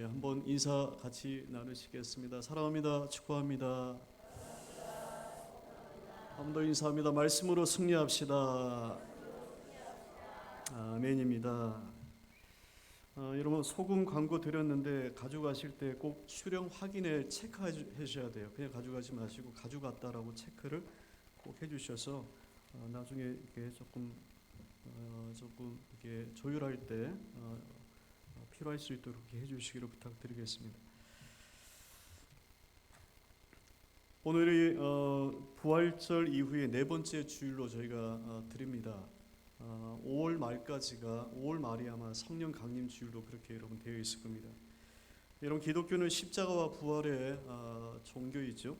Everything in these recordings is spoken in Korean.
한번 인사 같이 나누시겠습니다. 사랑합니다. 축복합니다. 한 번 더 인사합니다. 말씀으로 승리합시다. 아멘입니다. 여러분 소금 광고 드렸는데 가져가실 때 꼭 수령 확인에 체크해 주셔야 돼요. 그냥 가져가지 마시고 가져갔다라고 체크를 꼭 해주셔서 나중에 이렇게 조금 이렇게 조율할 때 필요할 수 있도록 이렇게 해주시기를 부탁드리겠습니다. 오늘이 부활절 이후에 네 번째 주일로 저희가 드립니다. 5월 말까지가 5월 말이 아마 성령 강림 주일로 그렇게 여러분 되어 있을 겁니다. 여러분 기독교는 십자가와 부활의 종교이죠.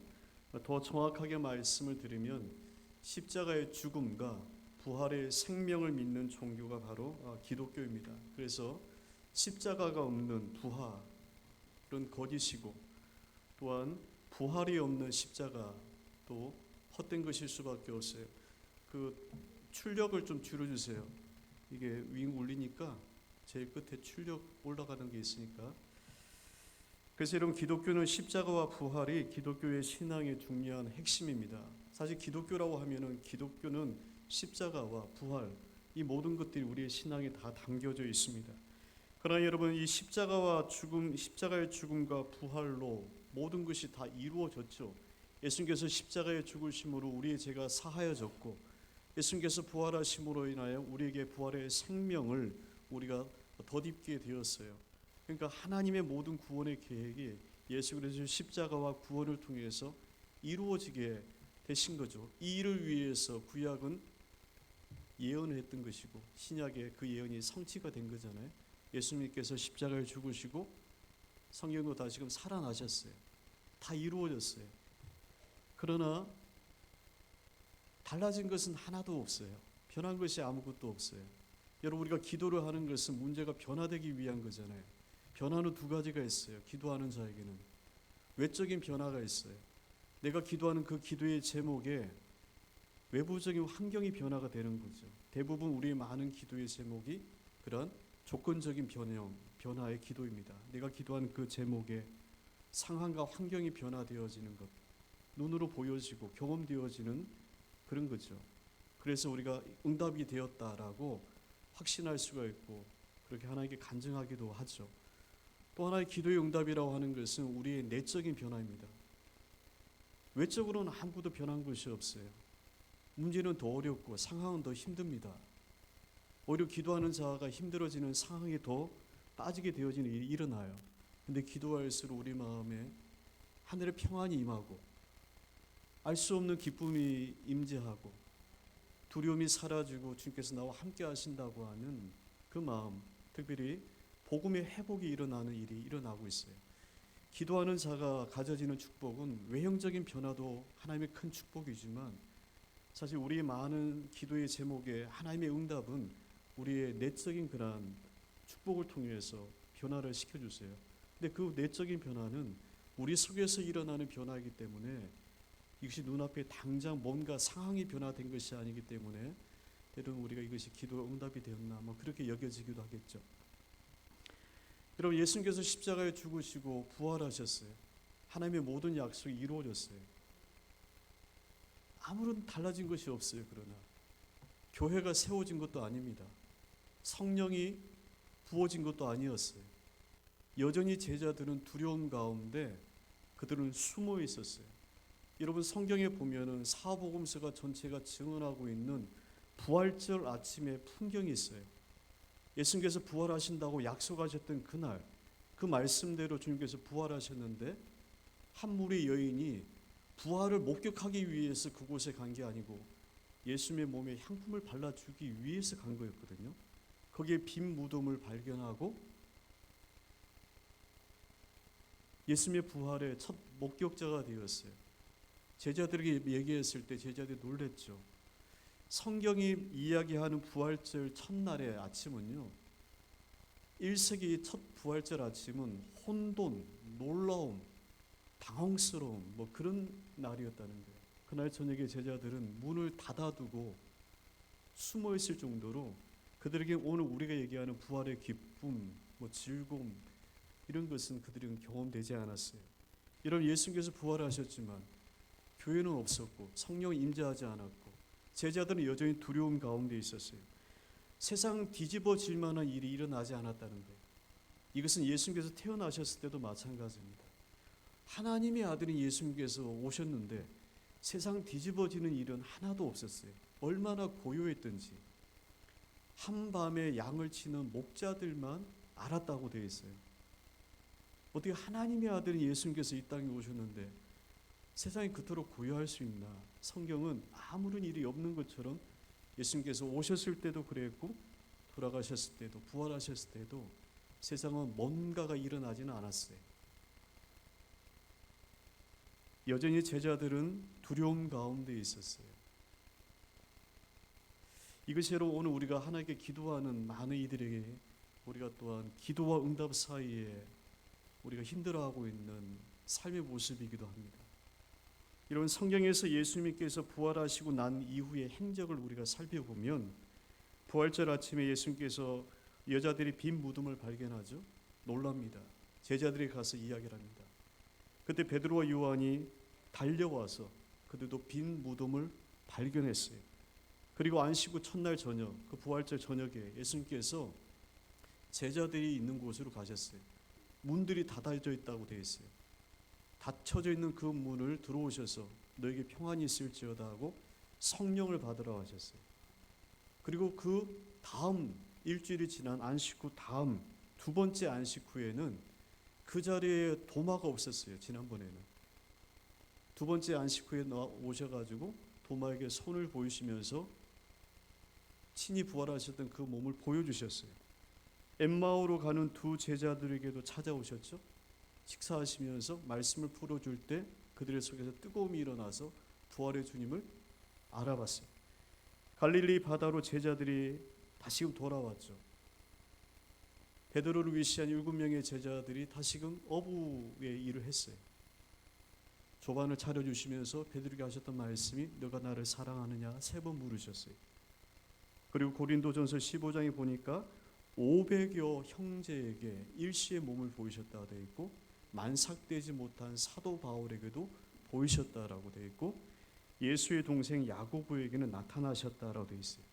더 정확하게 말씀을 드리면 십자가의 죽음과 부활의 생명을 믿는 종교가 바로 기독교입니다. 그래서 십자가가 없는 부활은 거짓이고 또한 부활이 없는 십자가도 헛된 것일 수밖에 없어요. 그 출력을 좀 줄여주세요. 이게 윙 울리니까 제일 끝에 출력 올라가는 게 있으니까. 그래서 여러분 기독교는 십자가와 부활이 기독교의 신앙의 중요한 핵심입니다. 사실 기독교라고 하면은 기독교는 십자가와 부활 이 모든 것들이 우리의 신앙에 다 담겨져 있습니다. 그러나 여러분 이 십자가와 죽음, 십자가의 죽음과 부활로 모든 것이 다 이루어졌죠. 예수님께서 십자가에 죽으심으로 우리의 죄가 사하여졌고 예수님께서 부활하심으로 인하여 우리에게 부활의 생명을 우리가 덧입게 되었어요. 그러니까 하나님의 모든 구원의 계획이 예수 그리스도의 십자가와 구원을 통해서 이루어지게 되신 거죠. 이 일을 위해서 구약은 예언을 했던 것이고 신약에 그 예언이 성취가 된 거잖아요. 예수님께서 십자가에 죽으시고 성령도 다시금 살아나셨어요. 다 이루어졌어요. 그러나 달라진 것은 하나도 없어요. 변한 것이 아무것도 없어요. 여러분 우리가 기도를 하는 것은 문제가 변화되기 위한 거잖아요. 변화는 두 가지가 있어요. 기도하는 자에게는 외적인 변화가 있어요. 내가 기도하는 그 기도의 제목에 외부적인 환경이 변화가 되는 거죠. 대부분 우리의 많은 기도의 제목이 그런 조건적인 변화의 기도입니다. 내가 기도하는 그 제목에 상황과 환경이 변화되어지는 것, 눈으로 보여지고 경험되어지는 그런 거죠. 그래서 우리가 응답이 되었다라고 확신할 수가 있고 그렇게 하나님께 간증하기도 하죠. 또 하나의 기도의 응답이라고 하는 것은 우리의 내적인 변화입니다. 외적으로는 아무것도 변한 것이 없어요. 문제는 더 어렵고 상황은 더 힘듭니다. 오히려 기도하는 자가 힘들어지는 상황에 더 빠지게 되어지는 일이 일어나요. 근데 기도할수록 우리 마음에 하늘의 평안이 임하고 알 수 없는 기쁨이 임재하고 두려움이 사라지고 주님께서 나와 함께 하신다고 하는 그 마음, 특별히 복음의 회복이 일어나는 일이 일어나고 있어요. 기도하는 자가 가져지는 축복은 외형적인 변화도 하나님의 큰 축복이지만 사실 우리의 많은 기도의 제목에 하나님의 응답은 우리의 내적인 그런 축복을 통해서 변화를 시켜주세요. 근데 그 내적인 변화는 우리 속에서 일어나는 변화이기 때문에 이것이 눈앞에 당장 뭔가 상황이 변화된 것이 아니기 때문에 때로는 우리가 이것이 기도 응답이 되었나 그렇게 여겨지기도 하겠죠. 여러분 예수님께서 십자가에 죽으시고 부활하셨어요. 하나님의 모든 약속이 이루어졌어요. 아무런 달라진 것이 없어요. 그러나 교회가 세워진 것도 아닙니다. 성령이 부어진 것도 아니었어요. 여전히 제자들은 두려움 가운데 그들은 숨어 있었어요. 여러분 성경에 보면은 사복음서가 전체가 증언하고 있는 부활절 아침의 풍경이 있어요. 예수님께서 부활하신다고 약속하셨던 그날 그 말씀대로 주님께서 부활하셨는데 한 무리 여인이 부활을 목격하기 위해서 그곳에 간 게 아니고 예수님의 몸에 향품을 발라주기 위해서 간 거였거든요. 거기에 빈 무덤을 발견하고 예수님의 부활의 첫 목격자가 되었어요. 제자들에게 얘기했을 때 제자들이 놀랬죠. 성경이 이야기하는 부활절 첫날의 아침은요. 1세기 첫 부활절 아침은 혼돈, 놀라움, 당황스러움 그런 날이었다는 거예요. 그날 저녁에 제자들은 문을 닫아두고 숨어 있을 정도로 그들에게 오늘 우리가 얘기하는 부활의 기쁨, 즐거움 이런 것은 그들은 경험되지 않았어요. 여러분, 예수님께서 부활하셨지만 교회는 없었고 성령이 임재하지 않았고 제자들은 여전히 두려움 가운데 있었어요. 세상 뒤집어질 만한 일이 일어나지 않았다는 거예요. 이것은 예수님께서 태어나셨을 때도 마찬가지입니다. 하나님의 아들인 예수님께서 오셨는데 세상 뒤집어지는 일은 하나도 없었어요. 얼마나 고요했던지 한밤에 양을 치는 목자들만 알았다고 되어 있어요. 어떻게 하나님의 아들인 예수님께서 이 땅에 오셨는데 세상이 그토록 고요할 수 있나? 성경은 아무런 일이 없는 것처럼 예수님께서 오셨을 때도 그랬고 돌아가셨을 때도 부활하셨을 때도 세상은 뭔가가 일어나지는 않았어요. 여전히 제자들은 두려움 가운데 있었어요. 이것이 여러분 오늘 우리가 하나님께 기도하는 많은 이들에게 우리가 또한 기도와 응답 사이에 우리가 힘들어하고 있는 삶의 모습이기도 합니다. 이런 성경에서 예수님께서 부활하시고 난 이후의 행적을 우리가 살펴보면 부활절 아침에 예수님께서 여자들이 빈 무덤을 발견하죠. 놀랍니다. 제자들이 가서 이야기를 합니다. 그때 베드로와 요한이 달려와서 그들도 빈 무덤을 발견했어요. 그리고 안식 후 첫날 저녁, 그 부활절 저녁에 예수님께서 제자들이 있는 곳으로 가셨어요. 문들이 닫아져 있다고 되어 있어요. 닫혀져 있는 그 문을 들어오셔서 너에게 평안이 있을지어다 하고 성령을 받으러 하셨어요. 그리고 그 다음 일주일이 지난 안식 후 다음 두 번째 안식 후에는 그 자리에 도마가 없었어요. 지난번에는 두 번째 안식 후에 오셔가지고 도마에게 손을 보이시면서 친히 부활하셨던 그 몸을 보여주셨어요. 엠마오로 가는 두 제자들에게도 찾아오셨죠. 식사하시면서 말씀을 풀어줄 때 그들의 속에서 뜨거움이 일어나서 부활의 주님을 알아봤어요. 갈릴리 바다로 제자들이 다시금 돌아왔죠. 베드로를 위시한 7명의 제자들이 다시금 어부의 일을 했어요. 조반을 차려주시면서 베드로에게 하셨던 말씀이 너가 나를 사랑하느냐 3번 물으셨어요. 그리고 고린도전서 15장에 보니까 500여 형제에게 일시의 몸을 보이셨다고 되어 있고 만삭되지 못한 사도 바울에게도 보이셨다라고 되어 있고 예수의 동생 야고보에게는 나타나셨다라고 되어 있어요.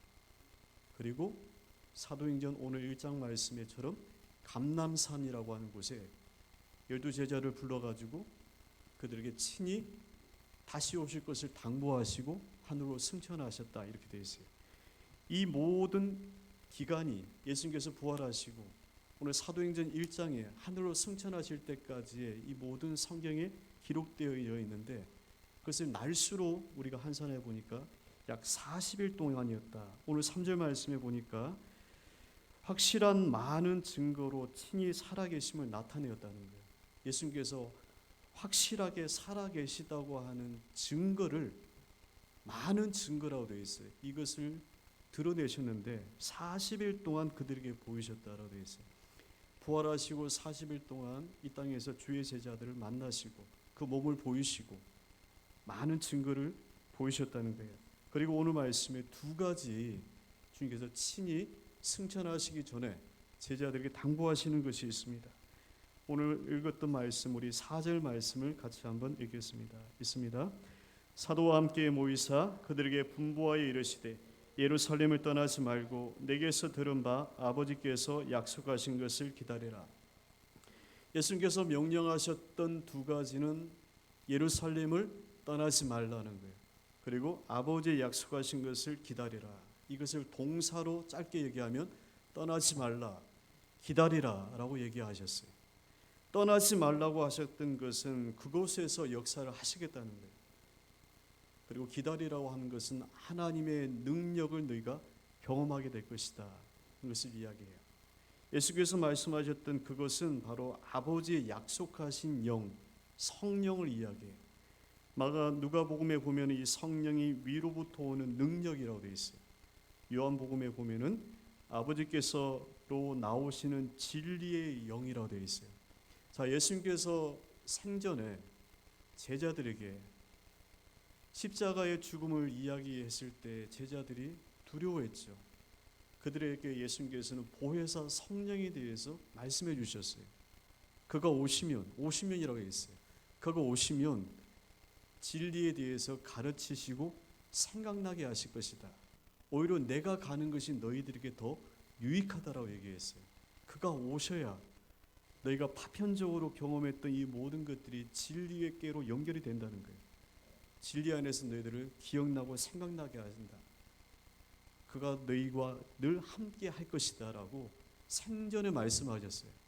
그리고 사도행전 오늘 1장 말씀에처럼 감람산이라고 하는 곳에 12제자를 불러가지고 그들에게 친히 다시 오실 것을 당부하시고 하늘로 승천하셨다 이렇게 되어 있어요. 이 모든 기간이 예수님께서 부활하시고 오늘 사도행전 1장에 하늘로 승천하실 때까지의 이 모든 성경에 기록되어 있는데 그것을 날수로 우리가 환산해 보니까 약 40일 동안이었다. 오늘 3절 말씀에 보니까 확실한 많은 증거로 친히 살아계심을 나타내었다는 거예요. 예수님께서 확실하게 살아계시다고 하는 증거를 많은 증거라고 되어 있어요. 이것을 드러내셨는데 40일 동안 그들에게 보이셨다라고 되어 있어요. 부활하시고 40일 동안 이 땅에서 주의 제자들을 만나시고 그 몸을 보이시고 많은 증거를 보이셨다는 거예요. 그리고 오늘 말씀에 두 가지 주님께서 친히 승천하시기 전에 제자들에게 당부하시는 것이 있습니다. 오늘 읽었던 말씀 우리 4절 말씀을 같이 한번 읽겠습니다. 있습니다. 사도와 함께 모이사 그들에게 분부하여 이르시되 예루살렘을 떠나지 말고 내게서 들은 바 아버지께서 약속하신 것을 기다리라. 예수님께서 명령하셨던 두 가지는 예루살렘을 떠나지 말라는 거예요. 그리고 아버지의 약속하신 것을 기다리라. 이것을 동사로 짧게 얘기하면 떠나지 말라, 기다리라 라고 얘기하셨어요. 떠나지 말라고 하셨던 것은 그곳에서 역사를 하시겠다는 거예요. 그리고 기다리라고 하는 것은 하나님의 능력을 너희가 경험하게 될 것이다. 그것을 이야기해요. 예수께서 말씀하셨던 그것은 바로 아버지의 약속하신 영, 성령을 이야기해요. 누가복음에 보면 이 성령이 위로부터 오는 능력이라고 되어 있어요. 요한복음에 보면은 아버지께서로 나오시는 진리의 영이라고 되어 있어요. 자, 예수님께서 생전에 제자들에게 십자가의 죽음을 이야기했을 때 제자들이 두려워했죠. 그들에게 예수님께서는 보혜사 성령에 대해서 말씀해 주셨어요. 그가 오시면, 50년이라고 했어요. 그가 오시면 진리에 대해서 가르치시고 생각나게 하실 것이다. 오히려 내가 가는 것이 너희들에게 더 유익하다라고 얘기했어요. 그가 오셔야 너희가 파편적으로 경험했던 이 모든 것들이 진리의 께로 연결이 된다는 거예요. 진리 안에서 너희들을 기억나고 생각나게 하신다. 그가 너희와 늘 함께 할 것이다 라고 생전에 말씀하셨어요.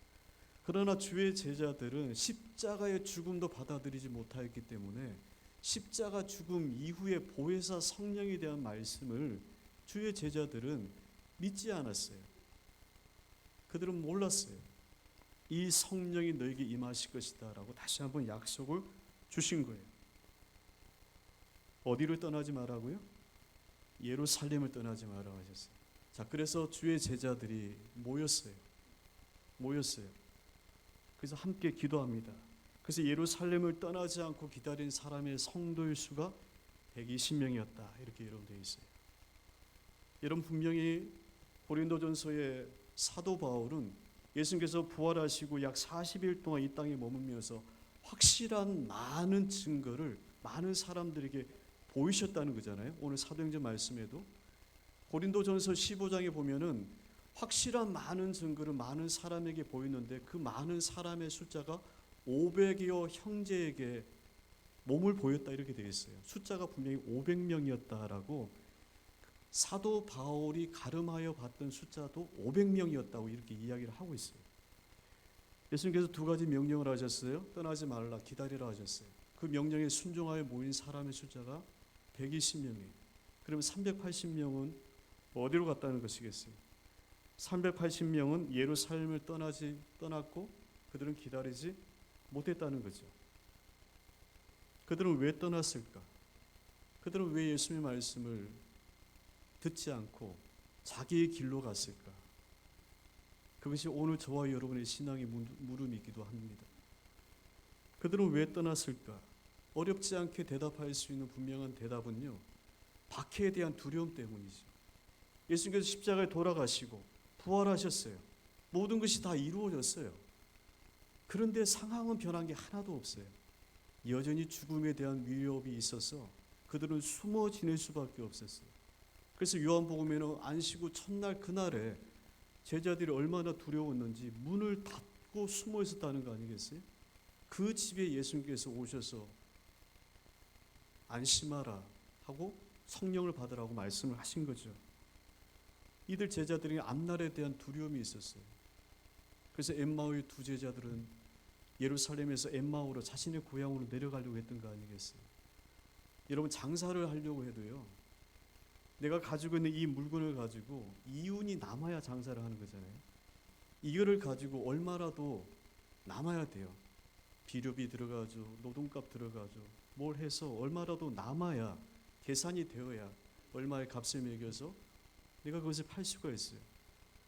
그러나 주의 제자들은 십자가의 죽음도 받아들이지 못하였기 때문에 십자가 죽음 이후에 보혜사 성령에 대한 말씀을 주의 제자들은 믿지 않았어요. 그들은 몰랐어요. 이 성령이 너에게 임하실 것이다 라고 다시 한번 약속을 주신 거예요. 어디를 떠나지 말라고요? 예루살렘을 떠나지 말라고 하셨어요. 자, 그래서 주의 제자들이 모였어요. 그래서 함께 기도합니다. 그래서 예루살렘을 떠나지 않고 기다린 사람의 성도의 수가 120명이었다. 이렇게 이름되어 있어요. 여러분, 분명히 고린도전서의 사도 바울은 예수님께서 부활하시고 약 40일 동안 이 땅에 머물면서 확실한 많은 증거를 많은 사람들에게 보이셨다는 거잖아요. 오늘 사도행전 말씀에도 고린도전서 15장에 보면은 확실한 많은 증거를 많은 사람에게 보이는데 그 많은 사람의 숫자가 500여 형제에게 몸을 보였다 이렇게 되어 있어요. 숫자가 분명히 500명이었다라고 사도 바울이 가름하여 봤던 숫자도 500명이었다고 이렇게 이야기를 하고 있어요. 예수님께서 두 가지 명령을 하셨어요. 떠나지 말라, 기다리라 하셨어요. 그 명령에 순종하여 모인 사람의 숫자가 120명이에요. 그러면 380명은 어디로 갔다는 것이겠어요? 380명은 예루살렘을 떠났고 그들은 기다리지 못했다는 거죠. 그들은 왜 떠났을까? 그들은 왜 예수님의 말씀을 듣지 않고 자기의 길로 갔을까? 그것이 오늘 저와 여러분의 신앙의 물음이기도 합니다. 그들은 왜 떠났을까? 어렵지 않게 대답할 수 있는 분명한 대답은요, 박해에 대한 두려움 때문이죠. 예수님께서 십자가에 돌아가시고 부활하셨어요. 모든 것이 다 이루어졌어요. 그런데 상황은 변한 게 하나도 없어요. 여전히 죽음에 대한 위협이 있어서 그들은 숨어 지낼 수밖에 없었어요. 그래서 요한복음에는 안식 후 첫날 그날에 제자들이 얼마나 두려웠는지 문을 닫고 숨어 있었다는 거 아니겠어요? 그 집에 예수님께서 오셔서 안심하라 하고 성령을 받으라고 말씀을 하신 거죠. 이들 제자들이 앞날에 대한 두려움이 있었어요. 그래서 엠마오의 두 제자들은 예루살렘에서 엠마오로 자신의 고향으로 내려가려고 했던 거 아니겠어요? 여러분, 장사를 하려고 해도요, 내가 가지고 있는 이 물건을 가지고 이윤이 남아야 장사를 하는 거잖아요. 이거를 가지고 얼마라도 남아야 돼요. 비료비 들어가죠, 노동값 들어가죠, 뭘 해서 얼마라도 남아야, 계산이 되어야 얼마의 값을 매겨서 내가 그것을 팔 수가 있어요.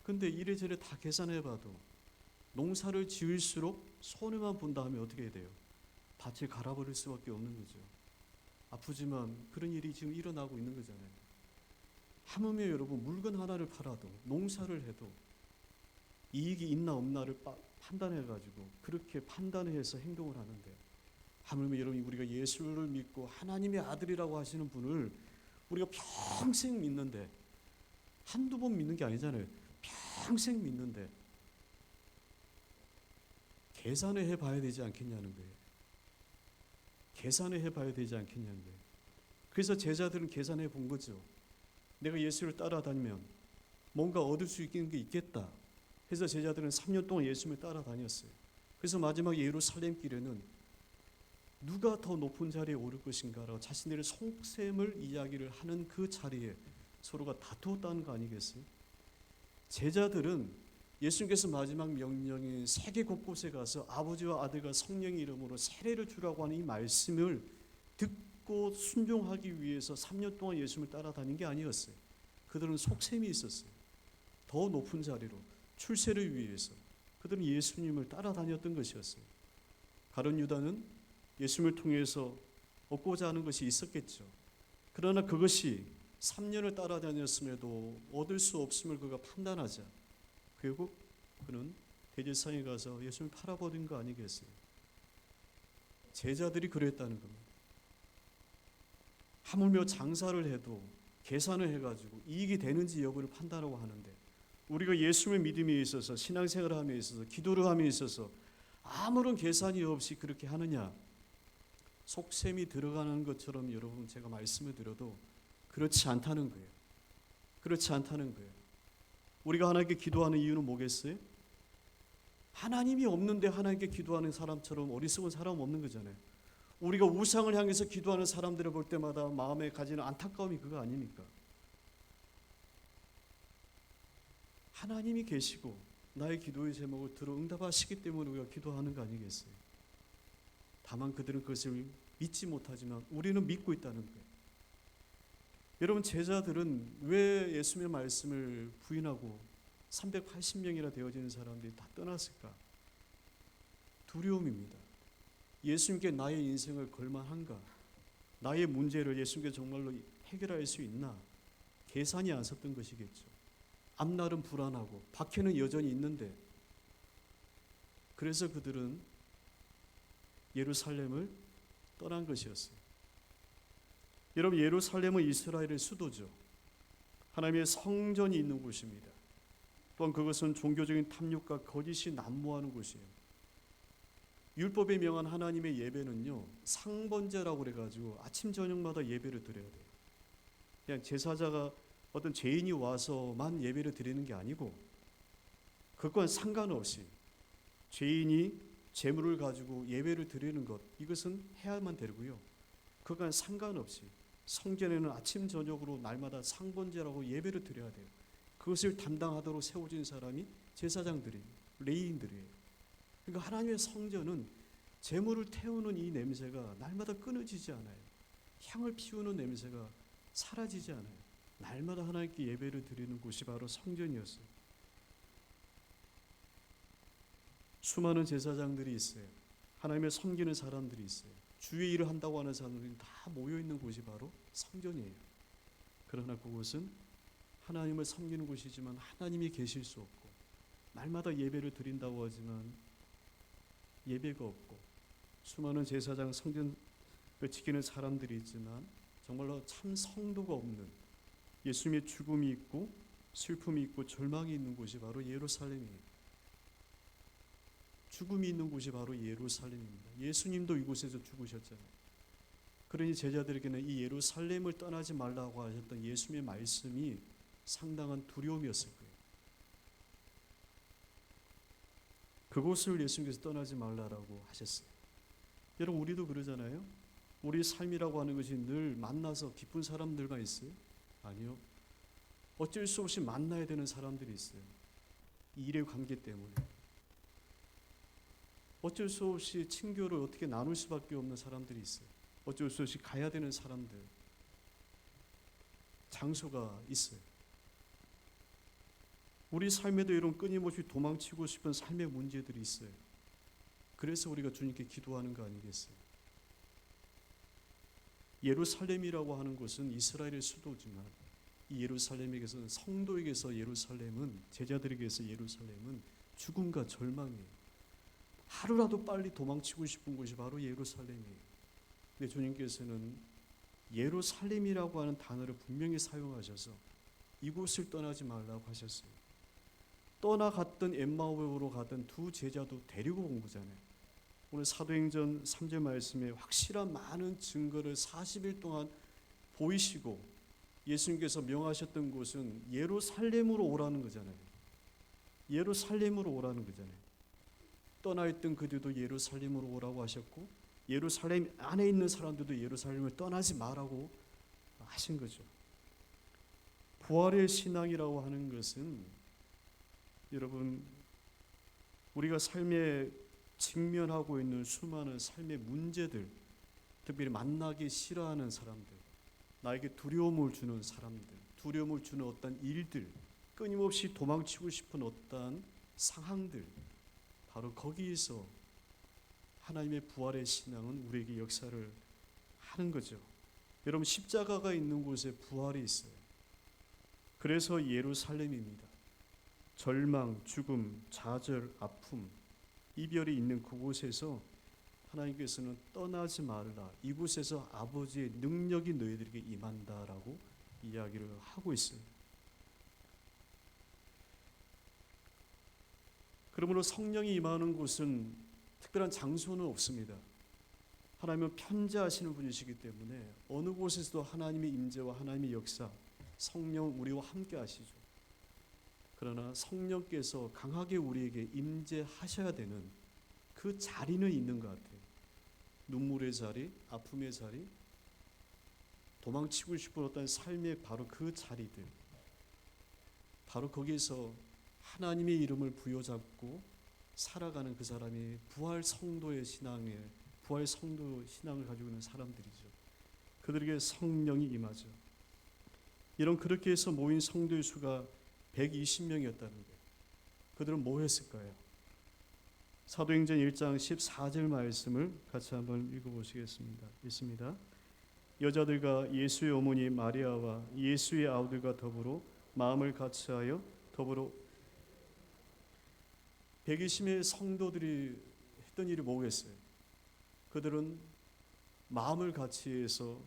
근데 이래저래 다 계산해봐도 농사를 지을수록 손해만 본다 하면 어떻게 돼요? 밭을 갈아버릴 수밖에 없는 거죠. 아프지만 그런 일이 지금 일어나고 있는 거잖아요. 하물며 여러분, 물건 하나를 팔아도, 농사를 해도 이익이 있나 없나를 판단해가지고 그렇게 판단해서 행동을 하는데, 하물며 여러분, 우리가 예수를 믿고 하나님의 아들이라고 하시는 분을 우리가 평생 믿는데, 한두 번 믿는 게 아니잖아요. 평생 믿는데 계산을 해봐야 되지 않겠냐는 거예요. 계산을 해봐야 되지 않겠냐는 거예요. 그래서 제자들은 계산해 본 거죠. 내가 예수를 따라다니면 뭔가 얻을 수 있는 게 있겠다 해서 제자들은 3년 동안 예수님을 따라다녔어요. 그래서 마지막 예루살렘 길에는 누가 더 높은 자리에 오를 것인가라고 자신들의 속셈을 이야기를 하는 그 자리에 서로가 다투었다는 거 아니겠어요? 제자들은 예수님께서 마지막 명령인 세계 곳곳에 가서 아버지와 아들과 성령의 이름으로 세례를 주라고 하는 이 말씀을 듣고 순종하기 위해서 3년 동안 예수님을 따라다닌 게 아니었어요. 그들은 속셈이 있었어요. 더 높은 자리로 출세를 위해서 그들은 예수님을 따라다녔던 것이었어요. 가룟 유다는 예수님을 통해서 얻고자 하는 것이 있었겠죠. 그러나 그것이 3년을 따라다녔음에도 얻을 수 없음을 그가 판단하자 결국 그는 대제사장에 가서 예수님 팔아버린 거 아니겠어요? 제자들이 그랬다는 겁니다. 하물며 장사를 해도 계산을 해가지고 이익이 되는지 여부를 판단하고 하는데, 우리가 예수님의 믿음에 있어서, 신앙생활을 함에 있어서, 기도를 함에 있어서 아무런 계산이 없이 그렇게 하느냐? 속셈이 들어가는 것처럼 여러분 제가 말씀을 드려도 그렇지 않다는 거예요. 그렇지 않다는 거예요. 우리가 하나님께 기도하는 이유는 뭐겠어요? 하나님이 없는데 하나님께 기도하는 사람처럼 어리석은 사람 없는 거잖아요. 우리가 우상을 향해서 기도하는 사람들을 볼 때마다 마음에 가지는 안타까움이 그거 아닙니까? 하나님이 계시고 나의 기도의 제목을 들어 응답하시기 때문에 우리가 기도하는 거 아니겠어요? 다만 그들은 그것을 믿지 못하지만 우리는 믿고 있다는 거예요. 여러분, 제자들은 왜 예수님의 말씀을 부인하고 380명이나 되어지는 사람들이 다 떠났을까? 두려움입니다. 예수님께 나의 인생을 걸만한가? 나의 문제를 예수님께 정말로 해결할 수 있나? 계산이 안 섰던 것이겠죠. 앞날은 불안하고 박해는 여전히 있는데, 그래서 그들은 예루살렘을 떠난 것이었어요. 여러분, 예루살렘은 이스라엘의 수도죠. 하나님의 성전이 있는 곳입니다. 또한 그것은 종교적인 탐욕과 거짓이 난무하는 곳이에요. 율법에 명한 하나님의 예배는요, 상번제라고 그래가지고 아침 저녁마다 예배를 드려야 돼요. 그냥 제사자가 어떤 죄인이 와서만 예배를 드리는 게 아니고, 그것과는 상관없이 죄인이 재물을 가지고 예배를 드리는 것, 이것은 해야만 되고요. 그것과는 상관없이 성전에는 아침 저녁으로 날마다 상번제라고 예배를 드려야 돼요. 그것을 담당하도록 세워진 사람이 제사장들이에요. 레위인들이에요. 그러니까 하나님의 성전은 재물을 태우는 이 냄새가 날마다 끊어지지 않아요. 향을 피우는 냄새가 사라지지 않아요. 날마다 하나님께 예배를 드리는 곳이 바로 성전이었어요. 수많은 제사장들이 있어요. 하나님을 섬기는 사람들이 있어요. 주의 일을 한다고 하는 사람들이 다 모여있는 곳이 바로 성전이에요. 그러나 그곳은 하나님을 섬기는 곳이지만 하나님이 계실 수 없고, 날마다 예배를 드린다고 하지만 예배가 없고, 수많은 제사장 성전을 지키는 사람들이 있지만 정말로 참 성도가 없는, 예수님의 죽음이 있고 슬픔이 있고 절망이 있는 곳이 바로 예루살렘이에요. 죽음이 있는 곳이 바로 예루살렘입니다. 예수님도 이곳에서 죽으셨잖아요. 그러니 제자들에게는 이 예루살렘을 떠나지 말라고 하셨던 예수님의 말씀이 상당한 두려움이었을 거예요. 그곳을 예수님께서 떠나지 말라라고 하셨어요. 여러분, 우리도 그러잖아요. 우리 삶이라고 하는 것이 늘 만나서 기쁜 사람들만 있어요? 아니요. 어쩔 수 없이 만나야 되는 사람들이 있어요. 일의 관계 때문에. 어쩔 수 없이 친교를 어떻게 나눌 수밖에 없는 사람들이 있어요. 어쩔 수 없이 가야 되는 사람들, 장소가 있어요. 우리 삶에도 이런 끊임없이 도망치고 싶은 삶의 문제들이 있어요. 그래서 우리가 주님께 기도하는 거 아니겠어요? 예루살렘이라고 하는 곳은 이스라엘의 수도지만, 이 예루살렘에게서는, 성도에게서 예루살렘은, 제자들에게서 예루살렘은 죽음과 절망이에요. 하루라도 빨리 도망치고 싶은 곳이 바로 예루살렘이에요. 근데 주님께서는 예루살렘이라고 하는 단어를 분명히 사용하셔서 이곳을 떠나지 말라고 하셨어요. 떠나갔던 엠마오로 가던 두 제자도 데리고 온 거잖아요. 오늘 사도행전 3절 말씀에 확실한 많은 증거를 40일 동안 보이시고 예수님께서 명하셨던 곳은 예루살렘으로 오라는 거잖아요. 예루살렘으로 오라는 거잖아요. 떠나있던 그들도 예루살렘으로 오라고 하셨고, 예루살렘 안에 있는 사람들도 예루살렘을 떠나지 마라고 하신 거죠. 부활의 신앙이라고 하는 것은, 여러분, 우리가 삶에 직면하고 있는 수많은 삶의 문제들, 특별히 만나기 싫어하는 사람들, 나에게 두려움을 주는 사람들, 두려움을 주는 어떤 일들, 끊임없이 도망치고 싶은 어떤 상황들, 바로 거기에서 하나님의 부활의 신앙은 우리에게 역사를 하는 거죠. 여러분, 십자가가 있는 곳에 부활이 있어요. 그래서 예루살렘입니다. 절망, 죽음, 좌절, 아픔, 이별이 있는 그곳에서 하나님께서는 떠나지 말라. 이곳에서 아버지의 능력이 너희들에게 임한다라고 이야기를 하고 있어요. 그러므로 성령이 임하는 곳은 특별한 장소는 없습니다. 하나님은 편재하시는 분이시기 때문에 어느 곳에서도 하나님의 임재와 하나님의 역사, 성령 우리와 함께 하시죠. 그러나 성령께서 강하게 우리에게 임재하셔야 되는 그 자리는 있는 것 같아요. 눈물의 자리, 아픔의 자리, 도망치고 싶은 어떤 삶의 바로 그 자리들, 바로 거기서 하나님의 이름을 부여잡고 살아가는 그 사람이 부활 성도의 신앙을 가지고 있는 사람들이죠. 그들에게 성령이 임하죠. 이런 그렇게 해서 모인 성도의 수가 120명이었다는 거예요. 그들은 뭐 했을까요? 사도행전 1장 14절 말씀을 같이 한번 읽어보시겠습니다. 있습니다. 여자들과 예수의 어머니 마리아와 예수의 아우들과 더불어 마음을 같이하여 더불어 120명의 성도들이 했던 일이 뭐겠어요? 그들은 마음을 같이해서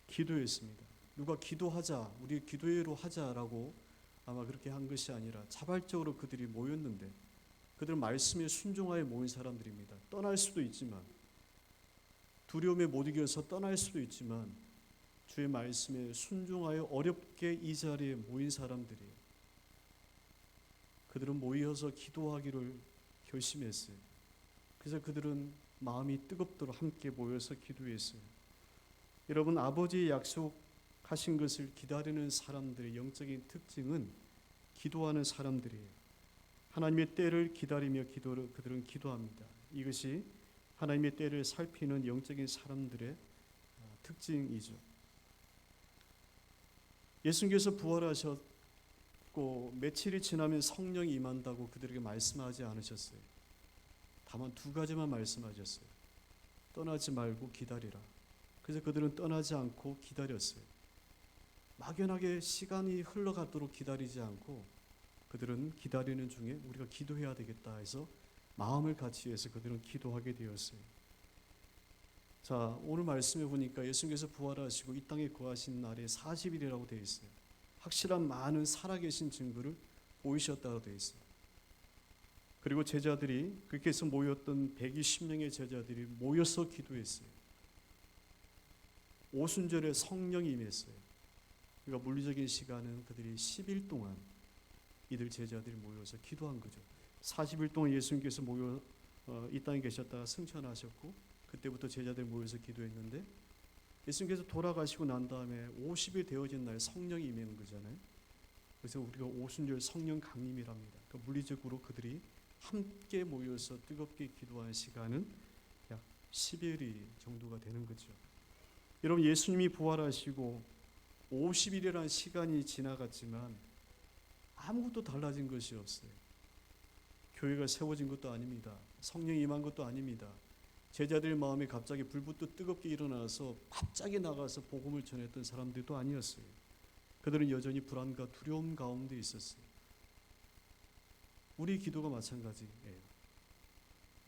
기도했습니다. 누가 기도하자, 우리 기도회로 하자라고 아마 그렇게 한 것이 아니라 자발적으로 그들이 모였는데, 그들은 말씀에 순종하여 모인 사람들입니다. 떠날 수도 있지만, 두려움에 못 이겨서 떠날 수도 있지만 주의 말씀에 순종하여 어렵게 이 자리에 모인 사람들이에요. 그들은 모여서 기도하기를 결심했어요. 그래서 그들은 마음이 뜨겁도록 함께 모여서 기도했어요. 여러분, 아버지의 약속하신 것을 기다리는 사람들의 영적인 특징은 기도하는 사람들이에요. 하나님의 때를 기다리며 그들은 기도합니다. 이것이 하나님의 때를 살피는 영적인 사람들의 특징이죠. 예수님께서 부활하셨고 며칠이 지나면 성령이 임한다고 그들에게 말씀하지 않으셨어요. 다만 두 가지만 말씀하셨어요. 떠나지 말고 기다리라. 그래서 그들은 떠나지 않고 기다렸어요. 막연하게 시간이 흘러가도록 기다리지 않고 그들은 기다리는 중에 우리가 기도해야 되겠다 해서 마음을 같이 해서 그들은 기도하게 되었어요. 자, 오늘 말씀해 보니까 예수님께서 부활하시고 이 땅에 거하신 날에 40일이라고 되어 있어요. 확실한 많은 살아계신 증거를 보이셨다고 되어 있어요. 그리고 제자들이, 그렇게 해서 모였던 120명의 제자들이 모여서 기도했어요. 오순절에 성령이 임했어요. 그러니까 물리적인 시간은 그들이 10일 동안 이들 제자들이 모여서 기도한 거죠. 40일 동안 예수님께서 이 땅에 계셨다가 승천하셨고 그때부터 제자들이 모여서 기도했는데, 예수님께서 돌아가시고 난 다음에 50일 되어진 날 성령이 임하는 거잖아요. 그래서 우리가 오순절 성령 강림이랍니다. 그러니까 물리적으로 그들이 함께 모여서 뜨겁게 기도한 시간은 약 10일이 정도가 되는 거죠. 여러분, 예수님이 부활하시고 50일이라는 시간이 지나갔지만 아무것도 달라진 것이 없어요. 교회가 세워진 것도 아닙니다. 성령이 임한 것도 아닙니다. 제자들 마음에 갑자기 불붙듯 뜨겁게 일어나서 갑자기 나가서 복음을 전했던 사람들도 아니었어요. 그들은 여전히 불안과 두려움 가운데 있었어요. 우리 기도가 마찬가지예요.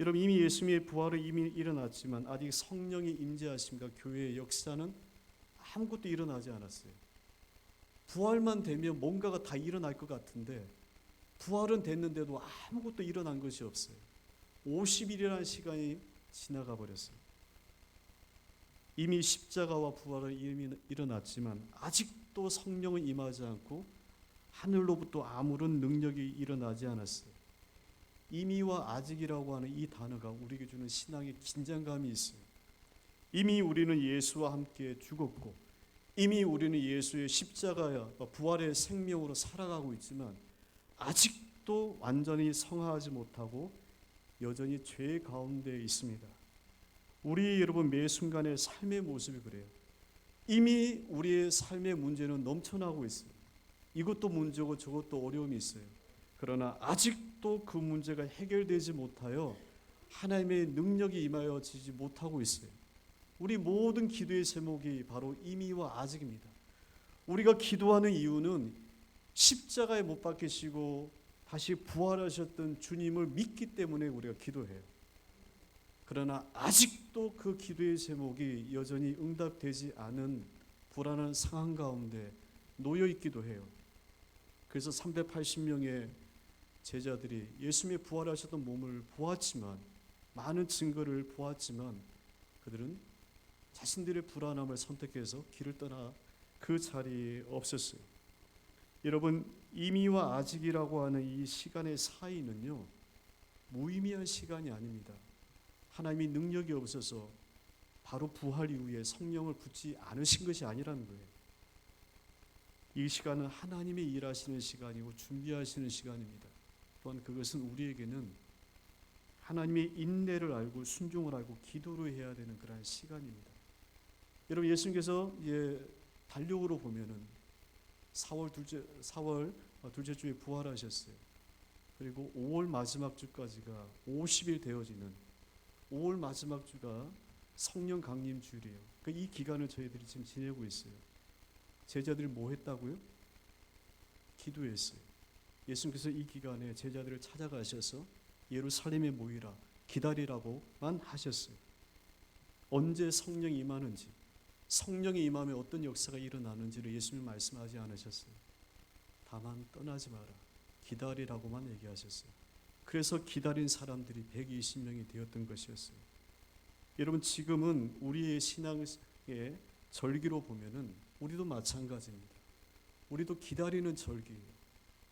여러분, 이미 예수님의 부활은 이미 일어났지만 아직 성령이 임재하심과 교회의 역사는 아무것도 일어나지 않았어요. 부활만 되면 뭔가가 다 일어날 것 같은데 부활은 됐는데도 아무것도 일어난 것이 없어요. 50일이라는 시간이 지나가 버렸어요. 이미 십자가와 부활은 이미 일어났지만 아직도 성령은 임하지 않고 하늘로부터 아무런 능력이 일어나지 않았어요. 이미와 아직이라고 하는 이 단어가 우리에게 주는 신앙의 긴장감이 있어요. 이미 우리는 예수와 함께 죽었고 이미 우리는 예수의 십자가와 부활의 생명으로 살아가고 있지만 아직도 완전히 성화하지 못하고 여전히 죄 가운데 있습니다. 우리 여러분 매 순간의 삶의 모습이 그래요. 이미 우리의 삶의 문제는 넘쳐나고 있어요. 이것도 문제고 저것도 어려움이 있어요. 그러나 아직도 그 문제가 해결되지 못하여 하나님의 능력이 임하여지지 못하고 있어요. 우리 모든 기도의 제목이 바로 이미와 아직입니다. 우리가 기도하는 이유는 십자가에 못 박히시고 다시 부활하셨던 주님을 믿기 때문에 우리가 기도해요. 그러나 아직도 그 기도의 제목이 여전히 응답되지 않은 불안한 상황 가운데 놓여 있기도 해요. 그래서 380명의 제자들이 예수님의 부활하셨던 몸을 보았지만, 많은 증거를 보았지만 그들은 자신들의 불안함을 선택해서 길을 떠나 그 자리에 없었어요. 여러분, 이미와 아직이라고 하는 이 시간의 사이는요, 무의미한 시간이 아닙니다. 하나님이 능력이 없어서 바로 부활 이후에 성령을 붓지 않으신 것이 아니라는 거예요. 이 시간은 하나님이 일하시는 시간이고 준비하시는 시간입니다. 또한 그것은 우리에게는 하나님의 인내를 알고 순종을 알고 기도를 해야 되는 그런 시간입니다. 여러분, 예수님께서 달력으로 보면은 4월 둘째 주에 부활하셨어요. 그리고 5월 마지막 주까지가 50일 되어지는 5월 마지막 주가 성령 강림 주일이에요. 이 기간을 저희들이 지금 지내고 있어요. 제자들이 뭐 했다고요? 기도했어요. 예수님께서 이 기간에 제자들을 찾아가셔서 예루살렘에 모이라, 기다리라고만 하셨어요. 언제 성령이 임하는지, 성령이 임하면 어떤 역사가 일어나는지를 예수님 말씀하지 않으셨어요. 다만 떠나지 마라, 기다리라고만 얘기하셨어요. 그래서 기다린 사람들이 120명이 되었던 것이었어요. 여러분, 지금은 우리의 신앙의 절기로 보면은 우리도 마찬가지입니다. 우리도 기다리는 절기예요.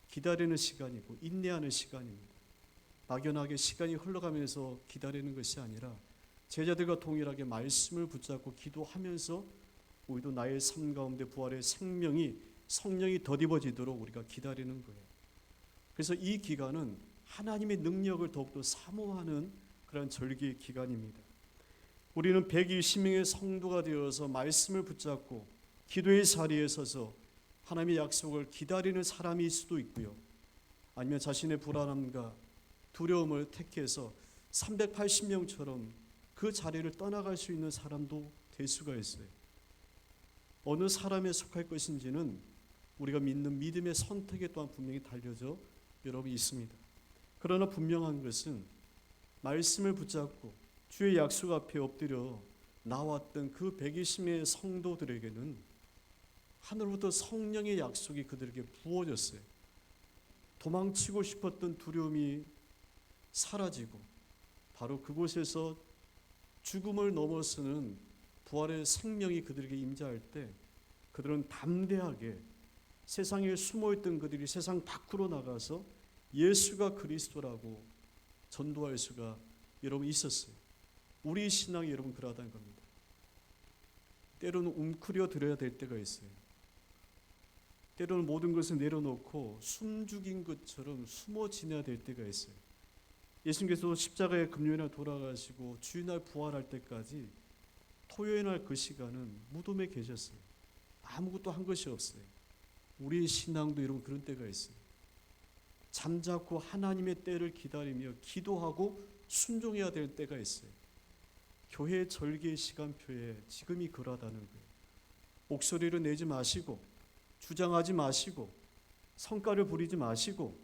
기다리는 시간이고 인내하는 시간입니다. 막연하게 시간이 흘러가면서 기다리는 것이 아니라 제자들과 동일하게 말씀을 붙잡고 기도하면서 우리도 나의 삶 가운데 부활의 성령이 덧입어지도록 우리가 기다리는 거예요. 그래서 이 기간은 하나님의 능력을 더욱더 사모하는 그런 절기의 기간입니다. 우리는 120명의 성도가 되어서 말씀을 붙잡고 기도의 자리에 서서 하나님의 약속을 기다리는 사람일 수도 있고요. 아니면 자신의 불안함과 두려움을 택해서 380명처럼 그 자리를 떠나갈 수 있는 사람도 될 수가 있어요. 어느 사람에 속할 것인지는 우리가 믿는 믿음의 선택에 또한 분명히 달려져 여러분 있습니다. 그러나 분명한 것은 말씀을 붙잡고 주의 약속 앞에 엎드려 나왔던 그 120명의 성도들에게는 하늘로부터 성령의 약속이 그들에게 부어졌어요. 도망치고 싶었던 두려움이 사라지고 바로 그곳에서 죽음을 넘어서는 부활의 생명이 그들에게 임재할 때 그들은 담대하게 세상에 숨어있던 그들이 세상 밖으로 나가서 예수가 그리스도라고 전도할 수가 여러분 있었어요. 우리 신앙이 여러분 그러하다는 겁니다. 때로는 웅크려 드려야 될 때가 있어요. 때로는 모든 것을 내려놓고 숨죽인 것처럼 숨어 지내야 될 때가 있어요. 예수님께서 십자가의 금요일날 돌아가시고 주일날 부활할 때까지 토요일날 그 시간은 무덤에 계셨어요. 아무것도 한 것이 없어요. 우리의 신앙도 여러분 그런 때가 있어요. 잠자코 하나님의 때를 기다리며 기도하고 순종해야 될 때가 있어요. 교회 절기의 시간표에 지금이 그러하다는 거예요. 목소리를 내지 마시고 주장하지 마시고 성과를 부리지 마시고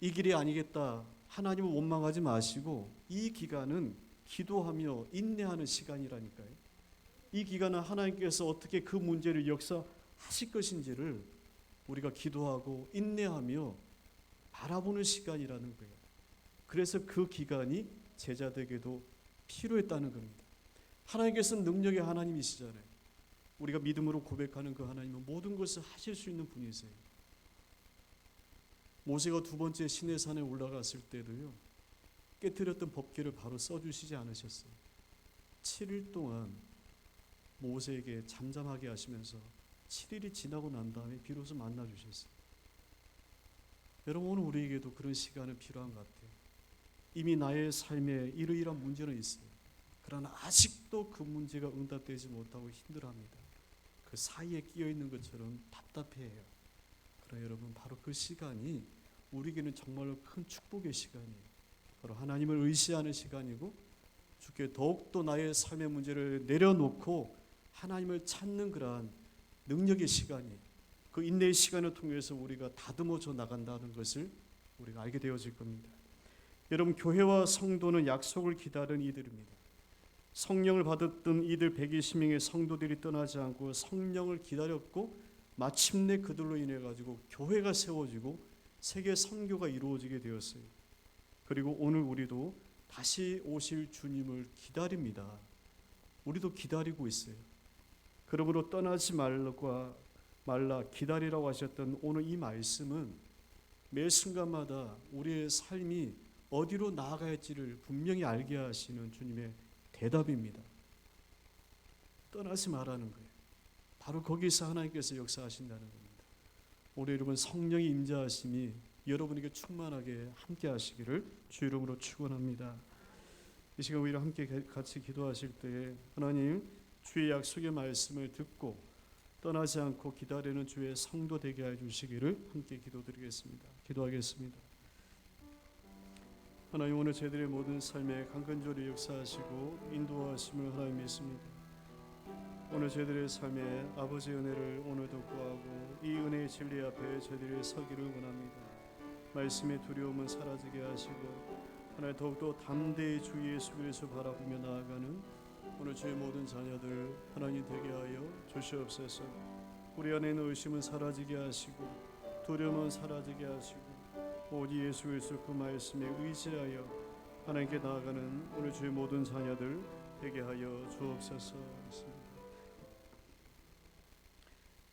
이 길이 아니겠다 하나님을 원망하지 마시고 이 기간은 기도하며 인내하는 시간이라니까요. 이 기간은 하나님께서 어떻게 그 문제를 역사하실 것인지를 우리가 기도하고 인내하며 바라보는 시간이라는 거예요. 그래서 그 기간이 제자들에게도 필요했다는 겁니다. 하나님께서는 능력의 하나님이시잖아요. 우리가 믿음으로 고백하는 그 하나님은 모든 것을 하실 수 있는 분이세요. 모세가 두 번째 시내산에 올라갔을 때도요, 깨뜨렸던 법궤를 바로 써주시지 않으셨어요. 7일 동안 모세에게 잠잠하게 하시면서 7일이 지나고 난 다음에 비로소 만나주셨어요. 여러분, 오늘 우리에게도 그런 시간은 필요한 것 같아요. 이미 나의 삶에 이러이러한 문제는 있어요. 그러나 아직도 그 문제가 응답되지 못하고 힘들어합니다. 그 사이에 끼어 있는 것처럼 답답해해요. 그러나 여러분, 바로 그 시간이 우리에게는 정말로 큰 축복의 시간이에요. 바로 하나님을 의지하는 시간이고 주께 더욱더 나의 삶의 문제를 내려놓고 하나님을 찾는 그러한 능력의 시간이에요. 그 인내의 시간을 통해서 우리가 다듬어져 나간다는 것을 우리가 알게 되어질 겁니다. 여러분, 교회와 성도는 약속을 기다리는 이들입니다. 성령을 받았던 이들 120명의 성도들이 떠나지 않고 성령을 기다렸고 마침내 그들로 인해 가지고 교회가 세워지고 세계 선교가 이루어지게 되었어요. 그리고 오늘 우리도 다시 오실 주님을 기다립니다. 우리도 기다리고 있어요. 그러므로 떠나지 말라 기다리라고 하셨던 오늘 이 말씀은 매 순간마다 우리의 삶이 어디로 나아갈지를 분명히 알게 하시는 주님의 대답입니다. 떠나지 말라는 거예요. 바로 거기서 하나님께서 역사하신다는 겁니다. 오늘 여러분, 성령의 임재하심이 여러분에게 충만하게 함께 하시기를 주 이름으로 축원합니다. 이 시간 우리가 함께 같이 기도하실 때에 하나님, 주의 약속의 말씀을 듣고 떠나지 않고 기다리는 주의 성도 되게 해 주시기를 함께 기도드리겠습니다. 기도하겠습니다. 하나님, 오늘 저희들의 모든 삶에 강건조리 역사하시고 인도하심을 하나님 믿습니다. 오늘 저희들의 삶에 아버지의 은혜를 오늘도 구하고 이 은혜의 진리 앞에 저희들이 서기를 원합니다. 말씀의 두려움은 사라지게 하시고 하나님, 더욱더 담대히 주 예수 그리스도 바라보며 나아가는 오늘 저희 모든 자녀들 하나님 되게 하여 주시옵소서. 우리 안에 있는 의심은 사라지게 하시고 두려움은 사라지게 하시고 오직 예수 그리스도 그 말씀에 의지하여 하나님께 나아가는 오늘 주의 모든 자녀들 되게 하여 주옵소서.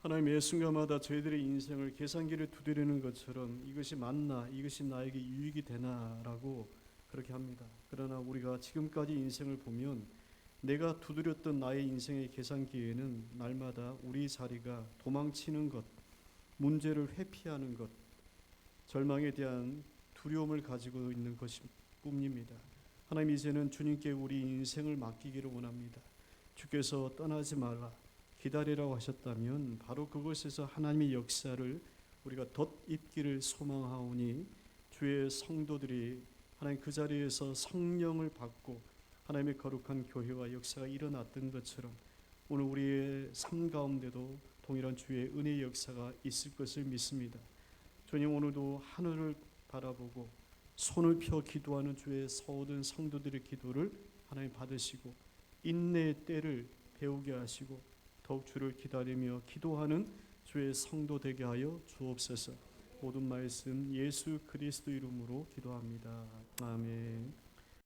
하나님, 매 순간마다 저희들의 인생을 계산기를 두드리는 것처럼 이것이 맞나, 이것이 나에게 유익이 되나라고 그렇게 합니다. 그러나 우리가 지금까지 인생을 보면 내가 두드렸던 나의 인생의 계산기에는 날마다 우리 자리가 도망치는 것, 문제를 회피하는 것, 절망에 대한 두려움을 가지고 있는 것이 뿐입니다. 하나님, 이제는 주님께 우리 인생을 맡기기를 원합니다. 주께서 떠나지 말라 기다리라고 하셨다면 바로 그곳에서 하나님의 역사를 우리가 덧입기를 소망하오니 주의 성도들이 하나님 그 자리에서 성령을 받고 하나님의 거룩한 교회와 역사가 일어났던 것처럼 오늘 우리의 삶 가운데도 동일한 주의 은혜의 역사가 있을 것을 믿습니다. 주님, 오늘도 하늘을 바라보고 손을 펴 기도하는 주의 모든 성도들의 기도를 하나님 받으시고 인내의 때를 배우게 하시고 더욱 주를 기다리며 기도하는 주의 성도 되게 하여 주옵소서. 모든 말씀 예수 그리스도 이름으로 기도합니다. 아멘.